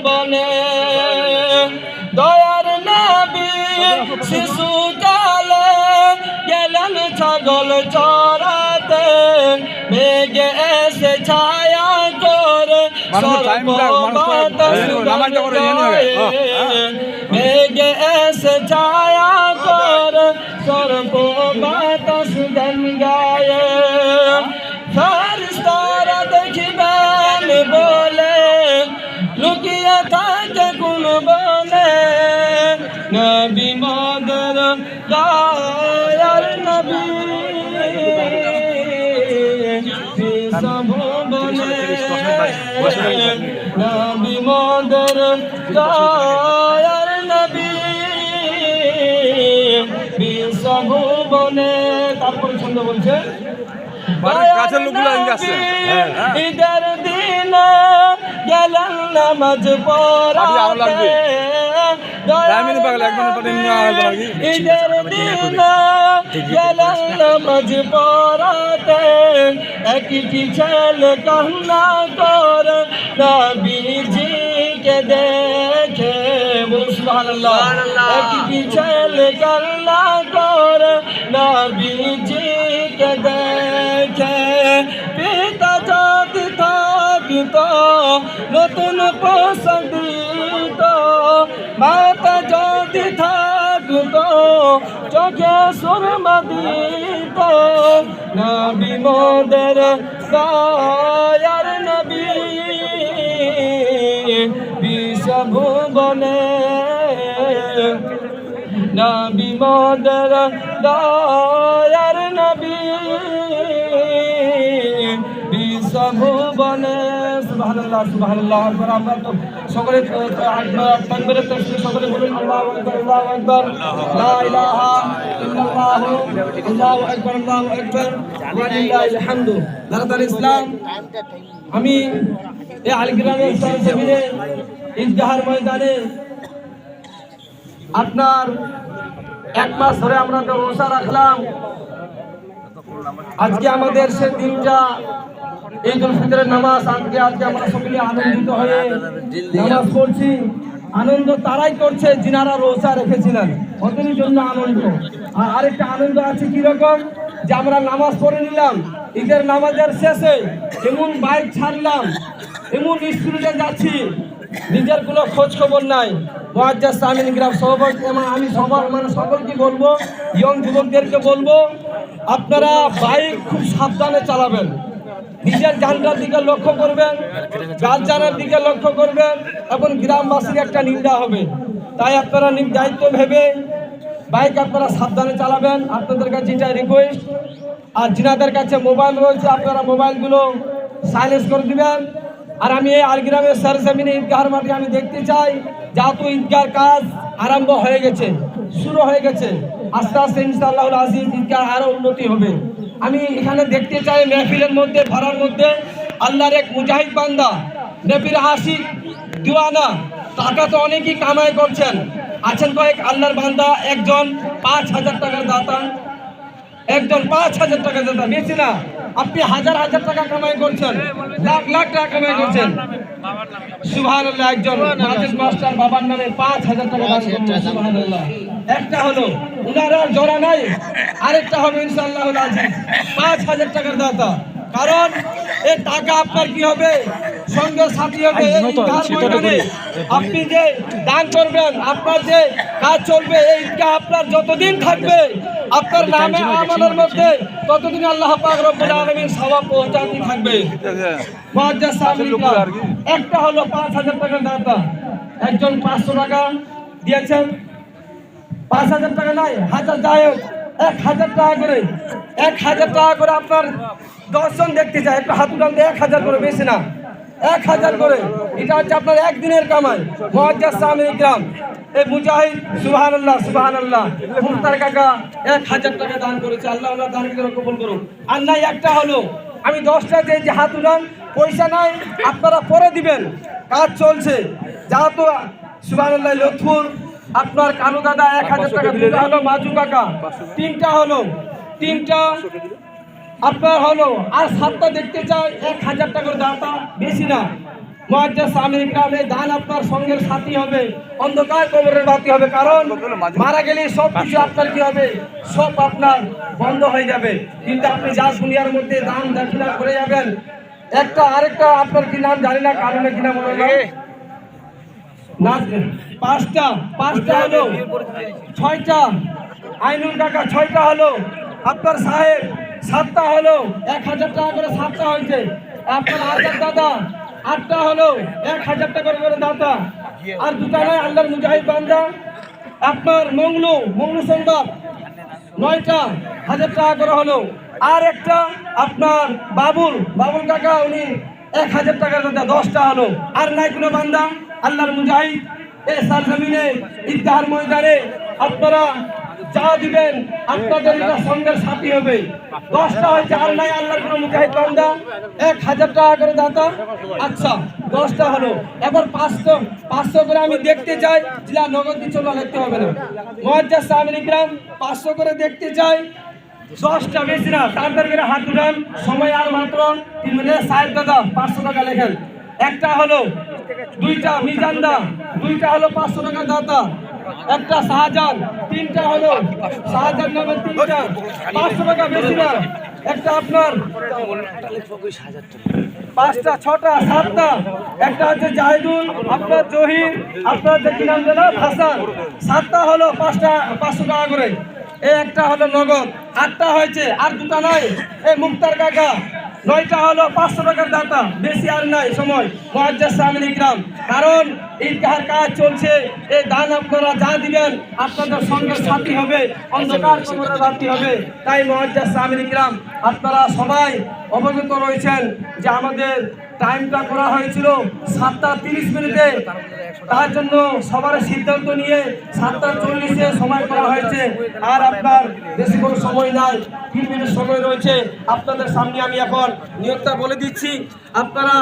বনে দয়ার নবী শিশুকালে গেলেন ছাগল চরাতে মেঘে এসে ছায়া করে মেঘে এসে ছায়া করে সর্ব বাতাস গান গায়ে ফেরেশতারা দেখিবেন বলে লুকিয়ে থাকে কোন বলে নবী মোদের দয়ার নবী বিশ্বভুবনে নবী মোদের দয়ার নবী বিশ্বভুবনে। তারপর ছন্দ বলছে কাছের লোকগুলো আছে ঈদের দিন গেলেন নামাজ পড়াতে ঈদের দিন গেলেন নামাজ পড়াতে একটি ছেলে কান্না করে নবীজিকে দেখে সুবহানাল্লাহ একটি ছেলে কান্না করে নবীজিকে দেখে পিতা যদি থাকিতো নতুন পোশাক দিত মাতা যদি থাকতো চোখে সুরমা দিত নবী মোদের দয়ার নবী বিশ্বভুবনে নবী মোদের দয়ার নবী বিশ্বভুবনে। সুবহানাল্লাহ সুবহানাল্লাহ। আমরা তো সকলে তাকবীরের তাকবীর সকলে বলুন আল্লাহু আকবার আল্লাহু আকবার লা ইলাহা ইল্লাল্লাহ আল্লাহু আকবার আল্লাহু আকবার ওয়া লিল্লাহিল হামদু। দারাদার ইসলাম, আমি এই আলগ্রামের সরজমিনে ঈদগাহের ময়দানে আপনার 1 মাস ধরে আমরা তো রোজা রাখলাম। আজকে আমাদের সে দিনটা ঈদুল ফিতরের নামাজ। আজকে আমরা সকলে আনন্দিত হয়ে নামাজ পড়ছি। আনন্দ তারাই করছে যিনারা রোজা রেখেছিলেন, ওদের জন্য আনন্দ। আর আরেকটা আনন্দ আছে কিরকম, যে আমরা নামাজ পড়ে নিলাম, ঈদের নামাজের শেষে এমন বাইক ছাড়লাম, এমন স্পিডে যাচ্ছি, নিজের কোনো খোঁজ খবর নাই। মুআজ্জাজ সামিন গ্রাম সভাপতি আমি সকলকে বলবো, ইয়ং যুবকদেরকে বলবো, আপনারা বাইক খুব সাবধানে চালাবেন, নিজের যানটার দিকে লক্ষ্য করবেন, গার্জানের দিকে লক্ষ্য করবেন এবং গ্রামবাসীর একটা নিন্দা হবে। তাই আপনারা দায়িত্ব ভেবে বাইক আপনারা সাবধানে চালাবেন। আপনাদের কাছে এটা রিকোয়েস্ট। আর যিনাদের কাছে মোবাইল রয়েছে আপনারা মোবাইলগুলো সাইলেন্স করে দিবেন। আর আমি এই আলগ্রামের সরজমিনে ঈদগাহের মাঠে আমি দেখতে চাই, যেহেতু ঈদগাহের কাজ আরম্ভ হয়ে গেছে, শুরু হয়ে গেছে, আস্তে আস্তে ইনশাআল্লাহুল আজিজ ঈদগাহ আরো উন্নতি হবে। আমি এখানে দেখতে চাই মেহফিলের মধ্যে ভরার মধ্যে আল্লাহর এক মুজাহিদ বান্দা, নবীর আশিক দিওয়ানা, টাকা তো অনেকেই কামাই করছেন, আছেন কয়েক আল্লাহর বান্দা, একজন 5,000 টাকার দাতা, একজন 5,000 টাকা দাতা, বেশি না, আপনি হাজার হাজার টাকা কামাই করছেন, লাখ লাখ টাকা কামাই করছেন। সুবহানাল্লাহ। একজন মাজিদ মাস্টার বাবার নামে 5,000 টাকা দান করছেন। সুবহানাল্লাহ। একটা হলো উনারা জোড়া নাই, আরেকটা হবে ইনশাআল্লাহুল আজিজ 5,000 টাকার দাতা। কারণ এই টাকা আপনার কি হবে, সঙ্গে সাথী হবে। আপনি যে দান করবেন, আপনার যে কাজ চলবে, এই ঈদগাহ আপনার যতদিন থাকবে, আপনার নামে আমাদের মধ্যে ততদিন আল্লাহ পাক রব্বুল আলামিন সওয়াব পৌঁছাতে থাকবে। মুআজ্জাজ সামিন একটা হলো 5,000 টাকার দাতা, একজন 500 টাকা দিয়েছেন, 5,000 টাকা নাই, হাজার যাই হোক 1,000 টাকা করে, 1,000 টাকা করে আপনার দর্শন দেখতে চাই, একটা হাত উঠান 1,000 করে, বেশি না, 1,000 করে। এটা হচ্ছে আপনার একদিনের কামাই। মুআজ্জাজ সামিন গ্রাম এই মুজাহিদ, সুবহানাল্লাহ সুবহানাল্লাহ, মুখতার কাকা 1,000 টাকা দান করেছে। আল্লাহ ওনার দানকে কবুল করুন। আর নাই একটা হলো, আমি 10টা যে হাত উঠান, পয়সা নাই, আপনারা পরে দিবেন, কাজ চলছে। যেহেতু সুবহানাল্লাহ লুৎফুর আপনার কানু দাদা 1,000 টাকা, দুটা হলো মাজু কাকা, 3টা হলো, 3টা আপনার হলো, আর 7টা দেখতে চাই 1,000 টাকার দাতা, বেশি না, মুআজ্জাজ সামিল ইকরাম, এই দান আপনার সঙ্গের সাথী হবে, অন্ধকার কবরের বাতি হবে। কারণ মারা গেলে সব কিছু আপনার কি হবে, সব আপনার বন্ধ হয়ে যাবে। কিন্তু আপনি যা দুনিয়ার মধ্যে দান দক্ষিণা করে যাবেন, একটা আরেকটা আপনার কি নাম জানি না, কারণে কিনা মনে হয় না, পাঁচটা হলো, ছয়টা আইনুল কাকা, ছয়টা হলো আপনার সাহেব, সাতটা হলো 1000 টাকা করে, সাতটা হয়েছে আপনার আজাদ দাদা, আটটা হলো 1000 টাকা করে দাদা, আর দুটা নয় আল্লাহর মুজাহিদ বান্দা আপনার মংলু সংবাদ 9টা 1000 টাকা করে হলো, আর একটা আপনার বাবুল কাকা, উনি 1000 টাকা দাদা, 10টা হলো। আর নাই কোনো বান্দা আল্লাহর মুজাহিদ এই সরজমিনে ঈদগাহর ময়দানে আপনারা যা দিবেন আপনাদের এটা সঙ্গের সাথী হবে। 10টা হয়েছে, আর নাই আল্লাহর কোনো মুজাহিদ বান্দা 1000 টাকা করে দাতা। আচ্ছা 10টা হলো, এবার 500 করে আমি দেখতে চাই, জিলা নগদ কিছু না লিখতে হবে না। মুআজ্জাজ সামিল ইকরাম 500 করে দেখতে চাই, 10টা বেশি না, তাড়াতাড়ি করে হাত উঠান, সময় আর মাত্র 3 মিনিট। সাহেব দাদা 500 টাকা লেখেন, একটা হলো, দুইটা মিজানদা, দুইটা হলো 500 টাকা দাতা, একটা শাহজাহান, 3টা হলো শাহজাহান নামে 3টা 500 টাকা বেশি না, একটা আপনার 5টা 6টা 7টা, একটা হচ্ছে জাহিদুল, আপনার জহির, আপনার যে কি নাম জানো হাসান, 7টা হলো 500 টাকা করে, এই একটা হলো নগদ, 8টা হয়েছে, আর দুটা নাই এই মুক্তার কাকা, 9টা হলো 500 টাকার দাতা, বেশি আর নাই সময়। মুআজ্জাজ সামিল ইকরাম, কারণ ঈদগাহের কাজ চলছে, এই দান আপনারা যা দিবেন আপনাদের সঙ্গের সাথী হবে, অন্ধকার কবরের বাতি হবে। তাই মুআজ্জাজ সামিল ইকরাম আপনারা সবাই অবগত রয়েছেন যে আমাদের টাইমটা করা হয়েছিল 7টা 30 মিনিটে, তার জন্য সবার সিদ্ধান্ত নিয়ে 7টা 40-এ সময় করা হয়েছে। আর আপনার বেশি কোনো সময় নাই, 3 মিনিট সময় রয়েছে। আপনাদের সামনে আমি এখন নিয়তটা বলে দিচ্ছি, আপনারা